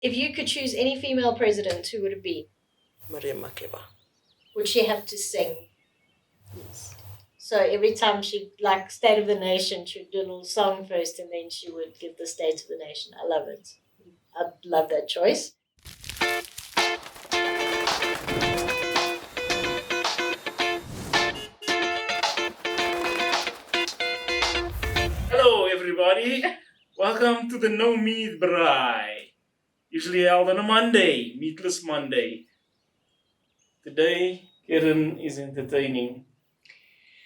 If you could choose any female president, who would it be? Maria Makeba. Would she have to sing? Yes. So every time she, like State of the Nation, she would do a little song first and then she would give the State of the Nation. I love it. I love that choice. Hello everybody, welcome to the No Meat Braai. Usually held on a Monday, Meatless Monday. Today, Karen is entertaining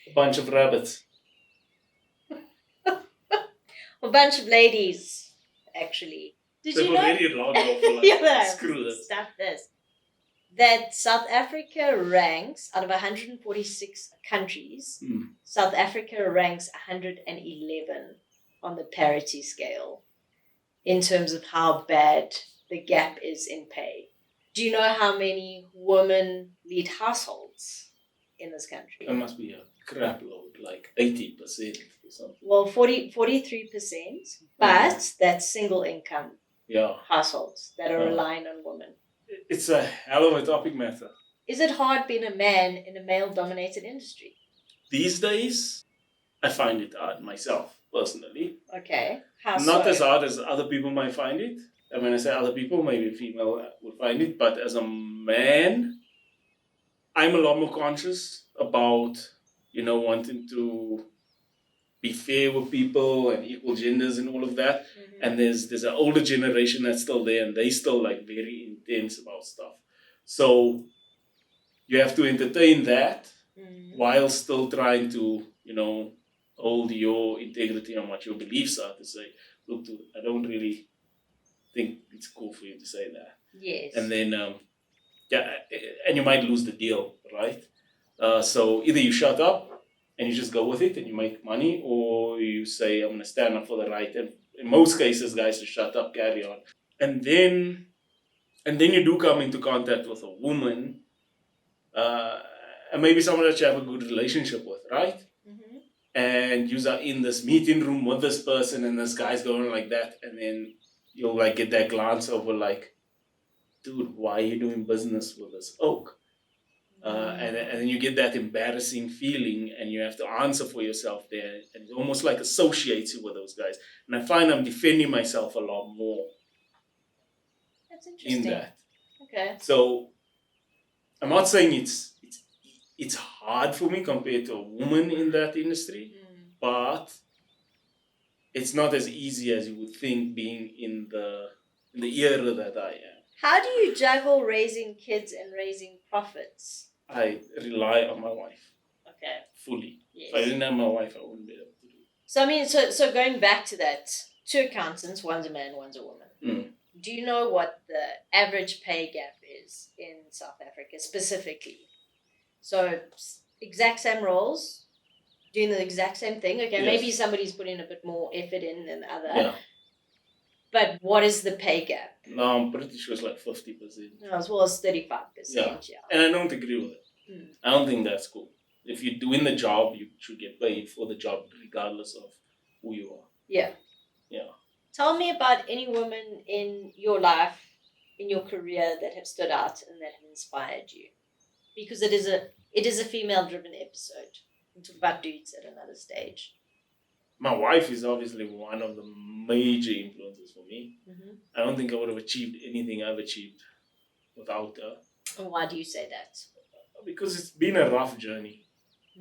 a bunch of rabbits. A bunch of ladies, actually. Did They've you know? already logged off for like, Yeah, screw this. Stop this. That South Africa ranks, out of 146 countries, South Africa ranks 111 on the parity scale in terms of how bad the gap is in pay. Do you know how many women lead households in this country? That must be a crap load, like 80% or something. Well, 43%, but that's single income Yeah. households that are relying on women. It's a hell of a topic matter. Is it hard being a man in a male-dominated industry? These days, I find it hard myself, personally. Okay. How Not so? as hard as other people might find it. And when I say other people, maybe female would find it. But as a man, I'm a lot more conscious about, wanting to be fair with people and equal genders and all of that. Mm-hmm. And there's an older generation that's still there and they still like very intense about stuff. So you have to entertain that while still trying to, hold your integrity on what your beliefs are, to say, look, dude, I don't really think it's cool for you to say that. Yes. And then, and you might lose the deal, right? So either you shut up and you just go with it and you make money, or you say, I'm going to stand up for the right. And in most cases, guys just shut up, carry on. And then you do come into contact with a woman, and maybe someone that you have a good relationship with, right? Mm-hmm. And you are in this meeting room with this person and this guy's going like that, and then you'll like get that glance over like, dude, why are you doing business with this oak? And then you get that embarrassing feeling and you have to answer for yourself there, and it almost like associates you with those guys. And I find I'm defending myself a lot more. That's interesting. In that. Okay. So I'm not saying it's hard for me compared to a woman in that industry, but it's not as easy as you would think, being in the era that I am. How do you juggle raising kids and raising profits? I rely on my wife. Okay. Fully. Yes. If I didn't have my wife, I wouldn't be able to do it. So I mean, so going back to that, 2 accountants, one's a man, one's a woman. Do you know what the average pay gap is in South Africa specifically? So exact same roles, doing the exact same thing. Okay, Yes. Maybe somebody's putting a bit more effort in than the other. Yeah. But what is the pay gap? No, I'm pretty sure it's like 50%. As well as 35%. Yeah. And I don't agree with it. I don't think that's cool. If you're doing the job, you should get paid for the job regardless of who you are. Yeah. Yeah. Tell me about any woman in your life, in your career, that have stood out and that have inspired you. Because it is a female-driven episode. We'll talk about dudes at another stage. My wife is obviously one of the major influences for me. Mm-hmm. I don't think I would have achieved anything I've achieved without her. And why do you say that? Because it's been a rough journey.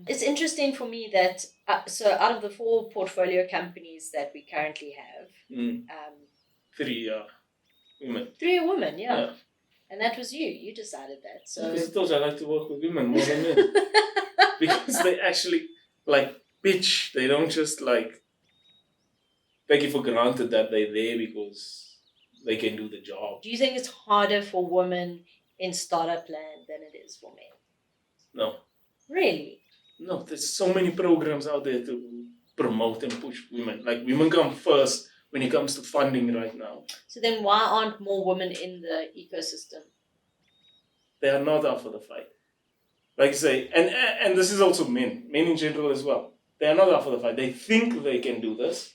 It's interesting for me that, so out of the 4 portfolio companies that we currently have, 3 women. 3 are women, yeah. And that was you. You decided that. So Because I told you I like to work with women more than men. Because they actually, bitch. They don't just, take it for granted that they're there because they can do the job. Do you think it's harder for women in startup land than it is for men? No. Really? No, there's so many programs out there to promote and push women. Like, women come first when it comes to funding right now. So then why aren't more women in the ecosystem? They are not up for the fight. Like I say, and this is also men in general as well. They are not up for the fight. They think they can do this,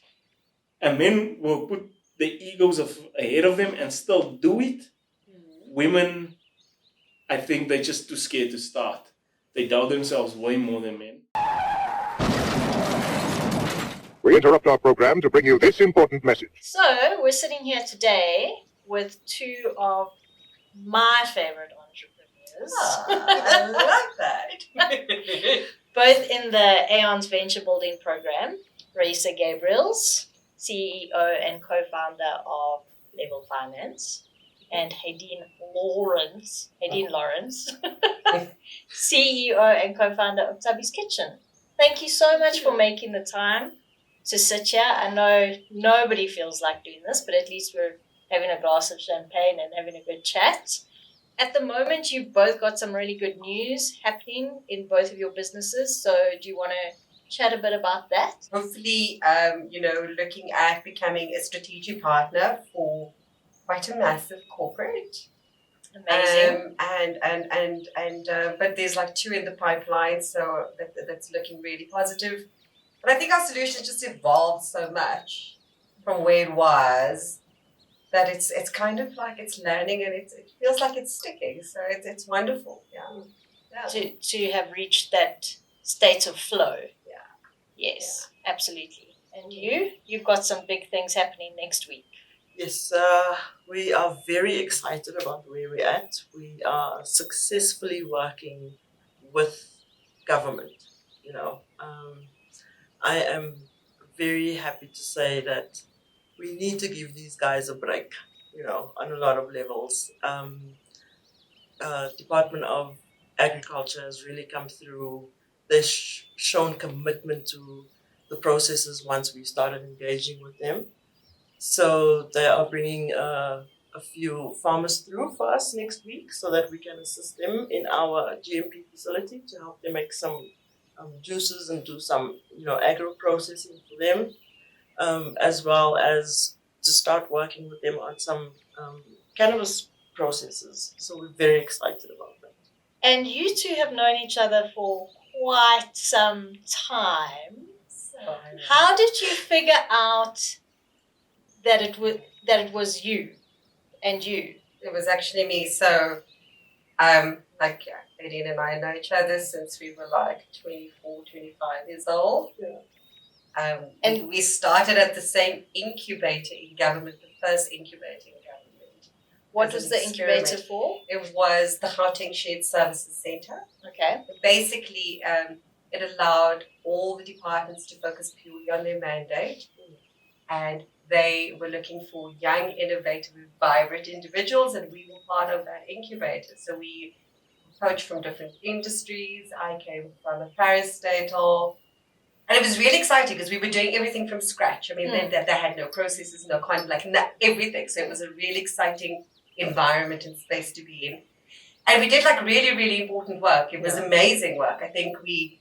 and men will put the egos ahead of them and still do it. Women, I think they're just too scared to start. They doubt themselves way more than men. We interrupt our program to bring you this important message. So we're sitting here today with two of my favorite entrepreneurs. I like that. Both in the Aeon's Venture Building Program. Raisa Gabriels, CEO and co-founder of LEL Finance, and Hadeen Lawrence, CEO and co-founder of Tabby's Kitchen. Thank you so much for making the time to sit here. I know nobody feels like doing this, but at least we're having a glass of champagne and having a good chat. At the moment, you've both got some really good news happening in both of your businesses. So do you want to chat a bit about that? Hopefully, looking at becoming a strategic partner for quite a massive corporate. Amazing. But there's like 2 in the pipeline, so that's looking really positive. But I think our solution just evolved so much from where it was that it's kind of like it's learning and it feels like it's sticking. So it's wonderful. Yeah. To have reached that state of flow. Yeah. Yes, absolutely. And you've got some big things happening next week. Yes, we are very excited about where we're at. We are successfully working with government. I am very happy to say that we need to give these guys a break, on a lot of levels. Department of Agriculture has really come through. They've shown commitment to the processes once we started engaging with them. So they are bringing a few farmers through for us next week so that we can assist them in our GMP facility to help them make some juices and do some, agro processing for them, as well as to start working with them on some cannabis processes. So we're very excited about that. And you two have known each other for quite some time. How did you figure out that it was you and you? It was actually me. So, Nadine and I know each other since we were like 24, 25 years old. Yeah. And we started at the same incubator in government, the first incubator in government. What was the incubator for? It was the Gauteng Shared Services Centre. Okay. Basically, it allowed all the departments to focus purely on their mandate. And they were looking for young, innovative, vibrant individuals, and we were part of that incubator. So we approached from different industries. I came from a FireStarters. And it was really exciting because we were doing everything from scratch. I mean, they had no processes, no everything. So it was a really exciting environment and space to be in. And we did really, really important work. It was amazing work. I think we,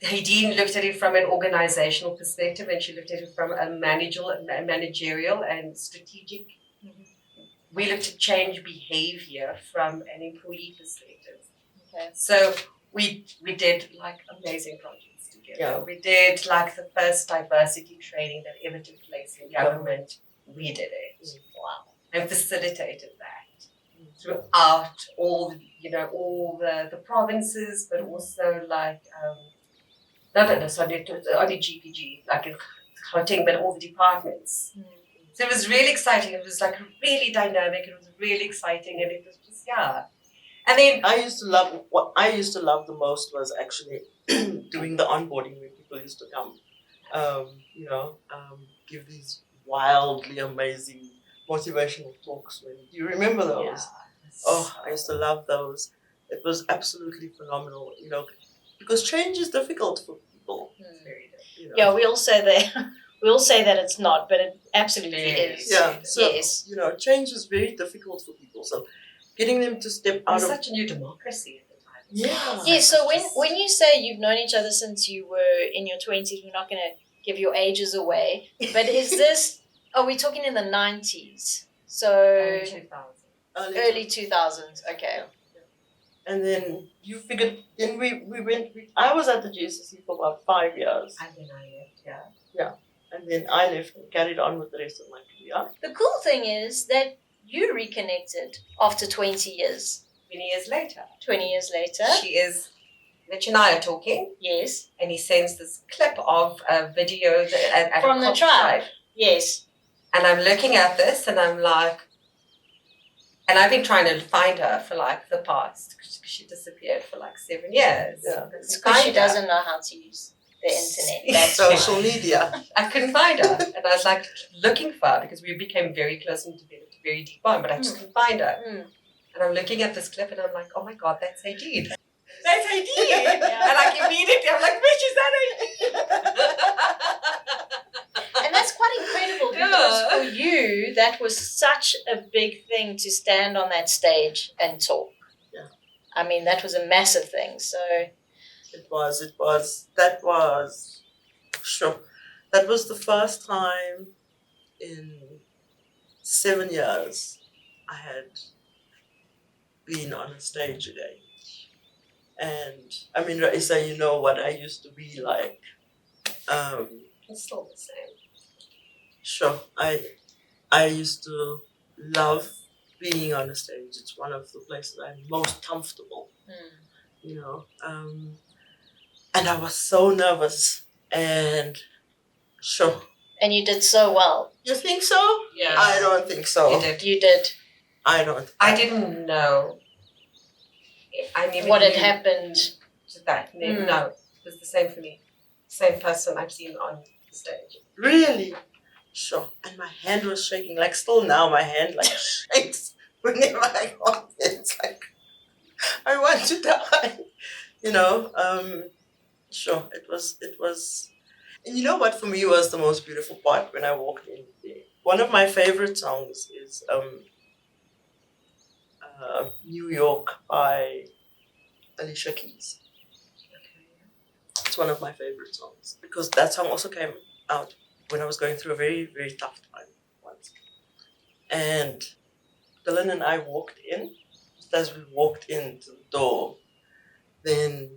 Hadeen looked at it from an organizational perspective and she looked at it from a managerial and strategic. We looked at change behavior from an employee perspective. Okay. So we did amazing projects together. Yeah. We did the first diversity training that ever took place in government. We did it. Wow. And facilitated that throughout all the provinces, but also only GPG, in Gauteng, but all the departments. So it was really exciting. It was really dynamic. It was really exciting, and it was just And then what I used to love the most was actually doing the onboarding when people used to come, give these wildly amazing motivational talks. Do you remember those? Yeah. Oh, I used to love those. It was absolutely phenomenal, because change is difficult for people. Very difficult. Yeah, we all say that it's not, but it absolutely is. Yeah. So, yes. Change is very difficult for people. So getting them to step out It's of such a new democracy at the time. Yeah. Yeah, so when you say you've known each other since you were in your 20s, we're not going to give your ages away, but are we talking in the 90s? So early 2000s, okay. And then you figured, I was at the GCC for about 5 years. And then I left, Yeah. And then I left and carried on with the rest of my career. The cool thing is that you reconnected after 20 years. 20 years later. 20 years later. She is, Mitch and I are talking, Yes. and he sends this clip of a video at From a the cop tribe. site. Yes. And I'm looking at this and I'm like, and I've been trying to find her for like the past, she disappeared for like 7 years. Yeah. It's because she doesn't know how to use the internet. That's Social why. media. I couldn't find her. And I was like looking for her because we became very close and developed a very deep bond, but I just couldn't find her. Mm. And I'm looking at this clip and I'm like, oh my God, that's Hadid. That's Hadid. Yeah. And like immediately I'm like, Mitch, is that Hadid? And that's quite incredible because for you, that was such a big thing to stand on that stage and talk. Yeah. I mean, that was a massive thing. So It was. Sure. That was the first time in 7 years I had been on a stage again. And I mean, Raisa, you know what I used to be like. It's still the same. Sure. I used to love being on a stage. It's one of the places I'm most comfortable. You know. And I was so nervous. And sure. and you did so well. You think so? Yeah. I don't think so. You did. You did. I don't. I didn't know. I never What had knew happened. that. No, it was the same for me. Same person I've seen on the stage. Really? Sure. And my hand was shaking. Like still now my hand like shakes whenever I go on there. It's like I want to die. You know, sure. It was and you know what for me was the most beautiful part when I walked in there? One of my favorite songs is New York by Alicia Keys. It's one of my favorite songs because that song also came out when I was going through a very, very tough time once. And Dylan and I walked in. Just as we walked into the door, then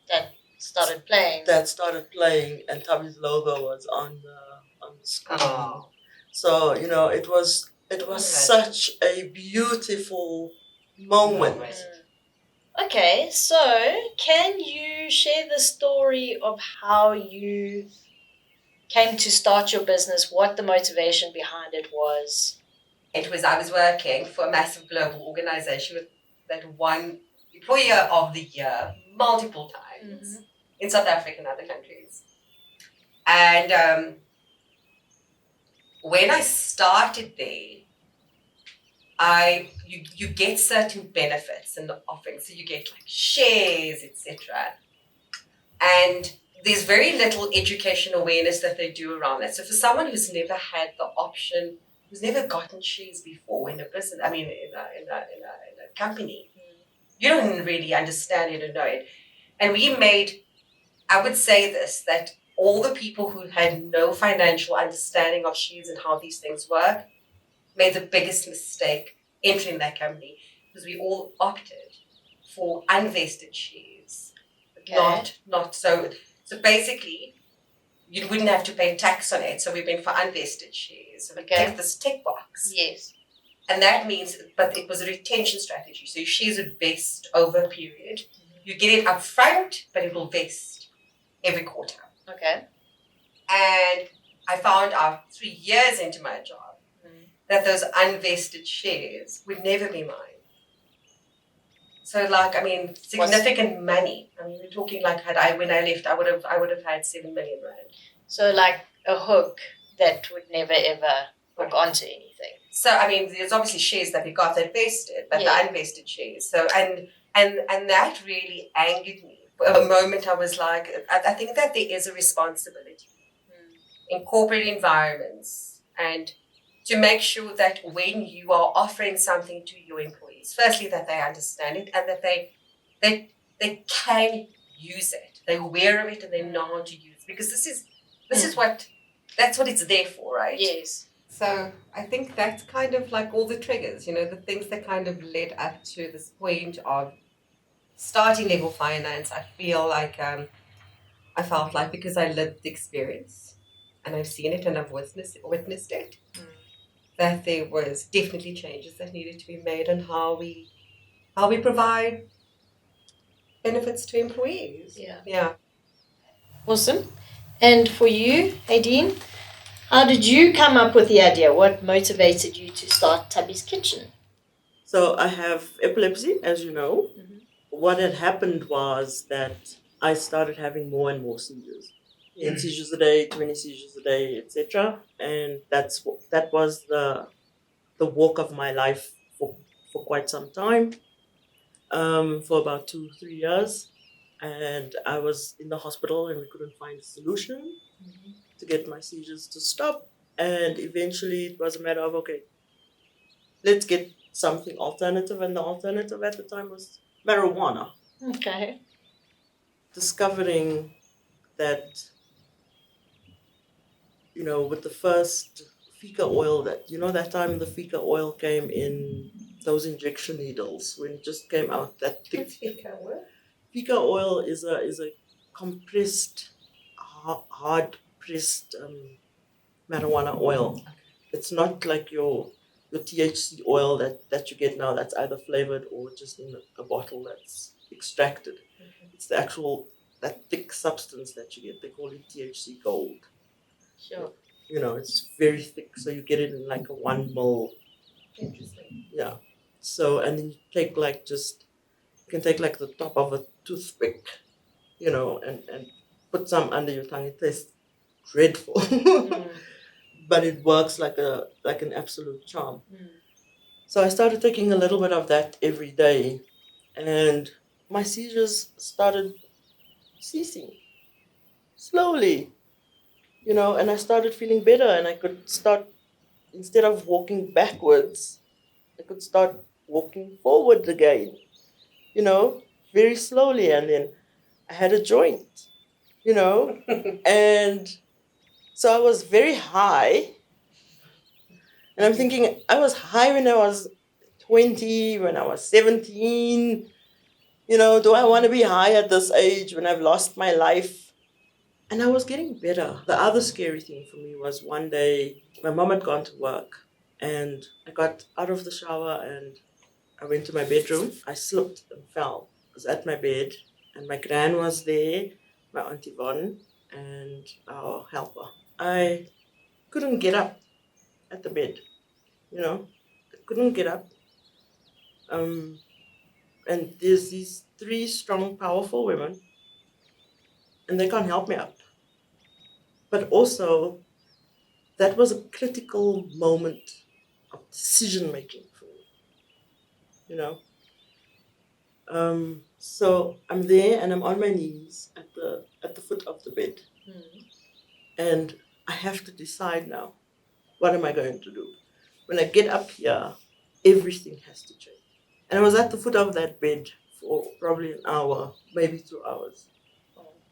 That started playing. that started playing and Tabby's logo was on the screen. Oh. So, you know, it was such a beautiful moment. Okay, so can you share the story of how you came to start your business, what the motivation behind it was? I was working for a massive global organization that won Employer of the Year multiple times in South Africa and other countries. And when I started there, you get certain benefits and offerings. So you get like shares, etc. And there's very little education awareness that they do around that. So for someone who's never had the option, who's never gotten shares before in a business, I mean in a company, you don't really understand it or know it. And we made, I would say this, that all the people who had no financial understanding of shares and how these things work made the biggest mistake entering that company because we all opted for unvested shares. Okay. Not so basically you wouldn't have to pay tax on it. So we went for unvested shares. So we ticked this tick box. Yes. And that means, but it was a retention strategy. So your shares would vest over a period. You get it up front, but it will vest every quarter. Okay. And I found out 3 years into my job that those unvested shares would never be mine. So significant money. I mean, we're talking like when I left, I would have had 7 million rand. So like a hook that would never ever hook onto anything. So I mean, there's obviously shares that we got that vested, but the unvested shares. So and that really angered me. For a moment, I was like, I think that there is a responsibility in corporate environments and to make sure that when you are offering something to your employees, firstly that they understand it and that they can use it. They're aware of it and they know how to use it because that's what it's there for, right? Yes. So I think that's kind of like all the triggers, the things that kind of led up to this point of starting LEL Finance. I feel like I felt like because I lived the experience and I've seen it and I've witnessed it, that there was definitely changes that needed to be made on how we provide benefits to employees. Yeah. Awesome. And for you, Aideen, how did you come up with the idea? What motivated you to start Tabby's Kitchen? So I have epilepsy, as you know. What had happened was that I started having more and more seizures. 10 seizures a day, 20 seizures a day, etc. And that was the walk of my life for quite some time, for about 2-3 years. And I was in the hospital and we couldn't find a solution to get my seizures to stop. And eventually it was a matter of, okay, let's get something alternative. And the alternative at the time was marijuana. Okay. Discovering that, with the first fika oil, that time the fika oil came in those injection needles when it just came out, that thick. Fika oil is a compressed, hard pressed marijuana oil. It's not like your THC oil that you get now, that's either flavored or just in a bottle that's extracted. It's the actual, that thick substance that you get. They call it THC gold. Sure. It's very thick, so you get it in like a 1 ml. Interesting. Yeah. So, and then you take you can take like the top of a toothpick, and put some under your tongue. It tastes dreadful. But it works like an absolute charm. So I started taking a little bit of that every day, and my seizures started ceasing slowly, and I started feeling better, and I could start, instead of walking backwards, I could start walking forward again, very slowly. And then I had a joint, and so I was very high. And I'm thinking, I was high when I was 20, when I was 17. Do I want to be high at this age when I've lost my life? And I was getting better. The other scary thing for me was one day, my mom had gone to work, and I got out of the shower and I went to my bedroom. I slipped and fell. I was at my bed, and my gran was there, my Aunt Yvonne, and our helper. I couldn't get up at the bed. I couldn't get up. And there's these 3 strong, powerful women, and they can't help me up. But also, that was a critical moment of decision making for me. So I'm there and I'm on my knees at the foot of the bed, and I have to decide now, what am I going to do? When I get up here, everything has to change. And I was at the foot of that bed for probably an hour, maybe 2 hours.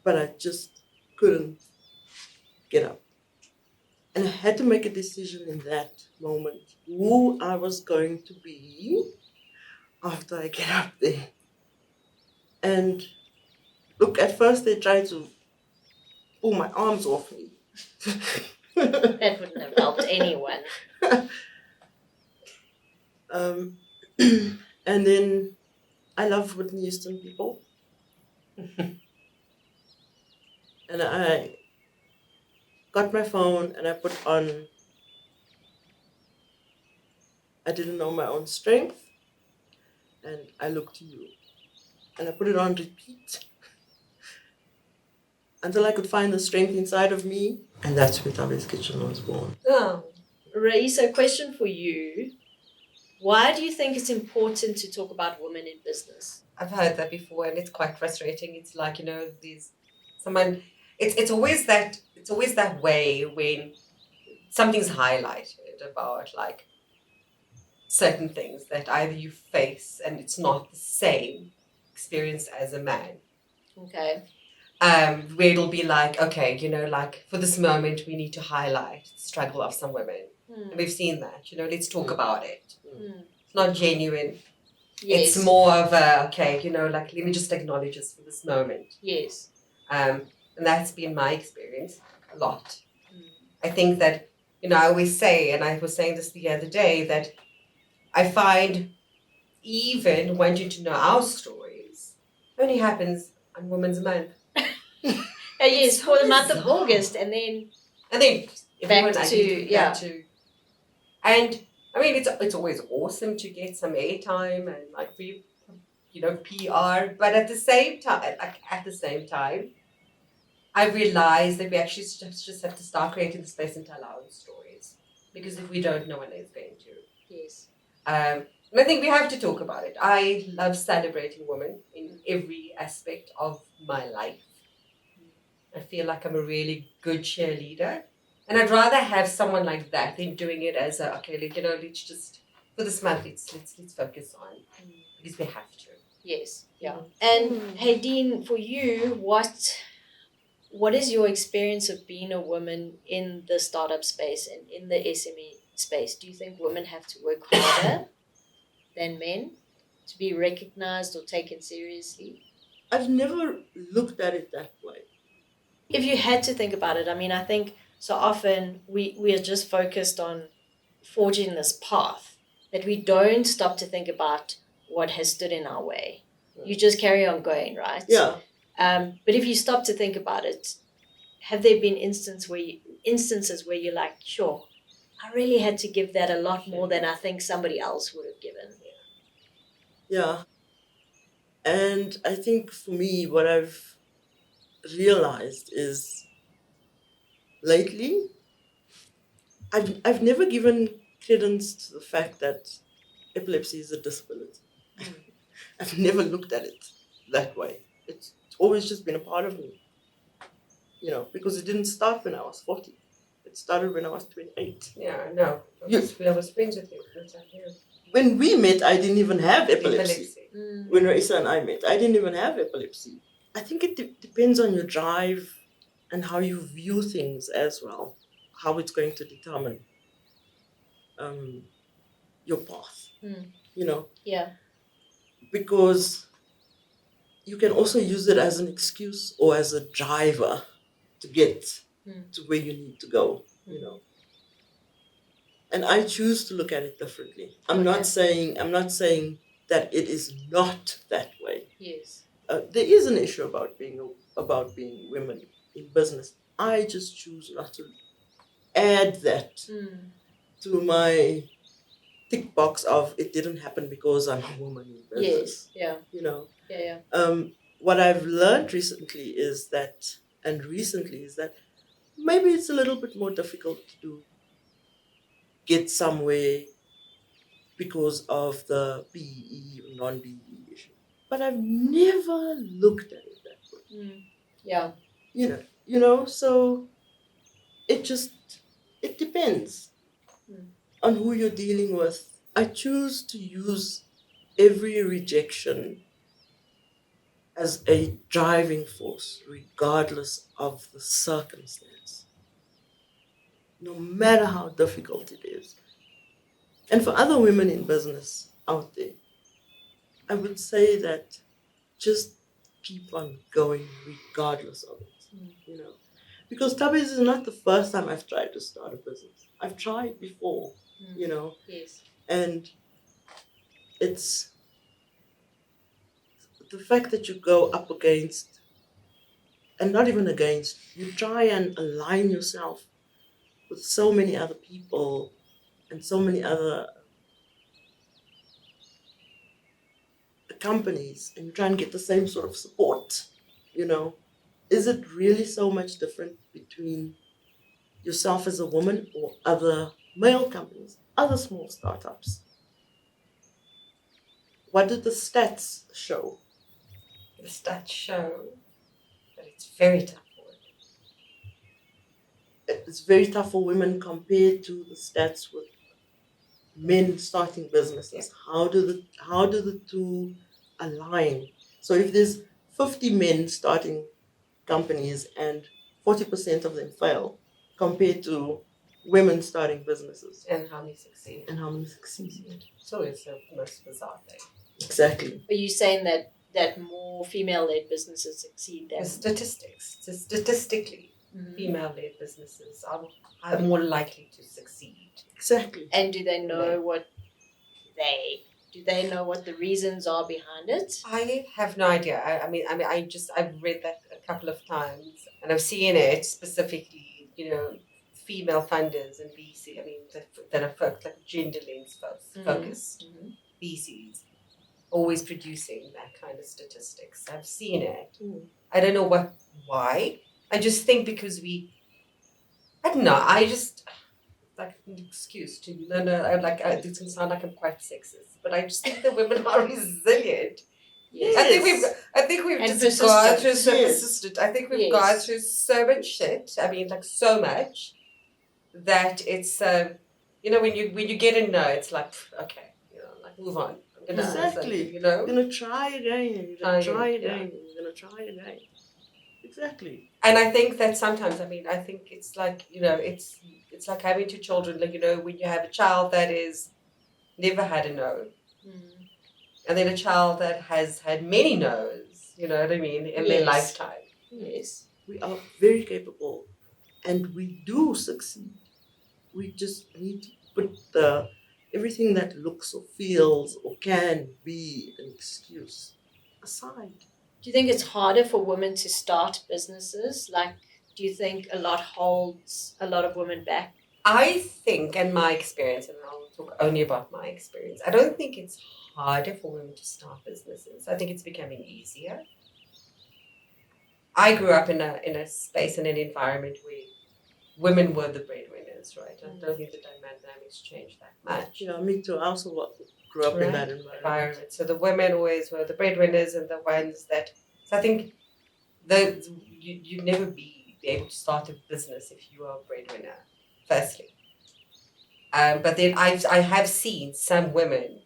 But I just couldn't get up. And I had to make a decision in that moment who I was going to be after I get up there. And look, at first they tried to pull my arms off me. That wouldn't have helped anyone. And then I love Whitney Houston people. And I got my phone and I put on I Didn't Know My Own Strength, and I Look to You. And I put it on repeat until I could find the strength inside of me. And that's when Tabby's Kitchen was born. Oh. Raisa, question for you. Why do you think it's important to talk about women in business? I've heard that before, and it's quite frustrating. It's like, it's always that way when something's highlighted about like certain things that either you face and it's not the same experience as a man. Okay. Where it'll be like, okay, like for this moment we need to highlight the struggle of some women. And we've seen that, let's talk about it. It's not genuine. Yes. It's more of a, okay, like let me just acknowledge this for this moment. Yes. And that's been my experience a lot. I think that, I always say, and I was saying this the other day, that I find even wanting to know our stories only happens on Women's Month. Yes, so for the month of bizarre. August, and then everyone back I to- think yeah. back to, and I mean it's always awesome to get some airtime and like for you, PR, but at the same time, I realized that we actually just have to start creating the space and tell our own stories, because if we don't, no one is going to. yes, And I think we have to talk about it. I love celebrating women in every aspect of my life. I feel like I'm a really good cheerleader. And I'd rather have someone like that than doing it as let's just, for this month, let's focus on, because we have to. yes, yeah. And hey, Dean, for you, what is your experience of being a woman in the startup space and in the SME space? Do you think women have to work harder than men to be recognized or taken seriously? I've never looked at it that way. If you had to think about it, I mean, I think so often we are just focused on forging this path that we don't stop to think about what has stood in our way. You just carry on going, right? Yeah. But if you stop to think about it, have there been instances where you're like, sure, I really had to give that a lot more than I think somebody else would have given? Yeah. And I think for me, what I've realized is lately, I've never given credence to the fact that epilepsy is a disability. I've never looked at it that way. It's always just been a part of me, because it didn't start when I was 40. It started when I was 28. Yeah, no. I was friends with you. When we met, I didn't even have epilepsy. Epilepsy. When Raisa and I met, I didn't even have epilepsy. I think it depends on your drive and how you view things as well, how it's going to determine your path, Yeah. because you can also use it as an excuse or as a driver to get to where you need to go, And I choose to look at it differently. I'm not saying that it is not that way. Yes. There is an issue about being women in business. I just choose not to add that to my tick box of it didn't happen because I'm a woman in business. Yes. Yeah. Yeah. What I've learned recently is that maybe it's a little bit more difficult to get somewhere because of the BE or non-BE issue. But I've never looked at it that way. Yeah. So it depends on who you're dealing with. I choose to use every rejection as a driving force, regardless of the circumstance, no matter how difficult it is. And for other women in business out there, I would say that just keep on going regardless of it, Because Tabby's is not the first time I've tried to start a business. I've tried before, Yes. And it's the fact that you go up against, and not even against, you try and align yourself with so many other people and so many other companies, and you try and get the same sort of support, Is it really so much different between yourself as a woman or other male companies, other small startups? What did the stats show? The stats show that it's very tough for women. It's very tough for women compared to the stats with men starting businesses. How do the two align? So if there's 50 men starting companies and 40% of them fail, compared to women starting businesses, And how many succeed. So It's the most bizarre thing. exactly. Are you saying that more female-led businesses succeed than The statistics, statistically, female-led businesses are more likely to succeed. Exactly. And do they know what the reasons are behind it? I have no idea. I've read that a couple of times, and I've seen it specifically. Female funders and VC. That are like gender lens focused VCs, always producing that kind of statistics. I've seen it. I don't know why. I just think because I don't know. I just like an excuse to this can sound like I'm quite sexist, but I just think that women are resilient. Yes. I think we've And just gone through persistent. persistent. I think we've gone through so much shit. So much that it's when you get a no, it's like okay, move on. I'm gonna Exactly. You're gonna try again. You're gonna try again. You're gonna try again. Exactly. And I think that sometimes, I think it's like, it's like having two children, when you have a child that is never had a no, and then a child that has had many no's, you know what I mean, in their lifetime. Yes. We are very capable and we do succeed. We just need to put everything that looks or feels or can be an excuse aside. Do you think it's harder for women to start businesses? Do you think a lot holds a lot of women back? I think, in my experience, and I'll talk only about my experience, I don't think it's harder for women to start businesses. I think it's becoming easier. I grew up in a space and an environment where women were the breadwinners, right? I don't think the dynamics changed that much. Yeah, me too. I also grew up in that environment. So the women always were the breadwinners and the ones that. So I think you'd never be able to start a business if you are a breadwinner, firstly. But then I have seen some women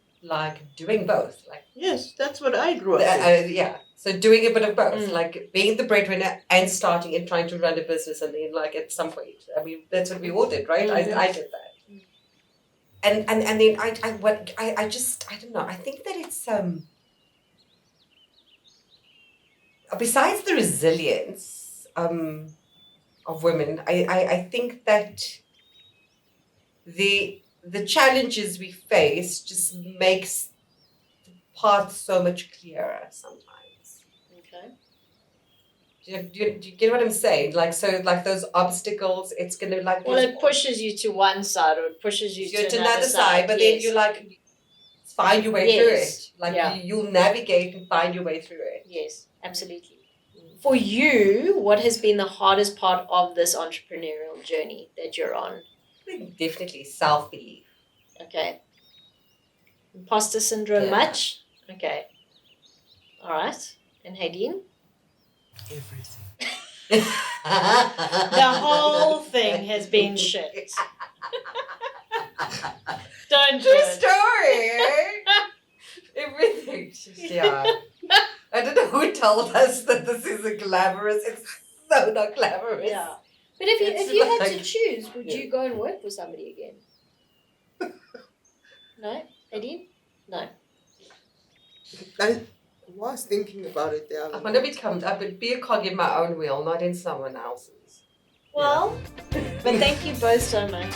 doing both. Yes, that's what I grew up with. Yeah. So doing a bit of both, being the breadwinner and starting and trying to run a business, and then at some point, that's what we all did, right? I did that. And then I don't know. I think that it's besides the resilience of women, I think that the challenges we face just makes the path so much clearer sometimes. Okay. Do you get what I'm saying? Those obstacles, it's gonna it pushes you to one side or it pushes you to another side. But then you find your way through it. You'll navigate and find your way through it. Yes, absolutely. For you, what has been the hardest part of this entrepreneurial journey that you're on? I think definitely self-belief. Okay. Imposter syndrome much? Okay. All right. And Haydeen? Everything. The whole thing has been shit. Don't True story. Everything. Yeah. I don't know who told us that this is a glamorous. It's so not glamorous. Yeah. But if you had to choose, would you go and work for somebody again? No? Haydeen? No. I was thinking about it there. I want to be a cog in my own wheel, not in someone else's. Well, but thank you both so much.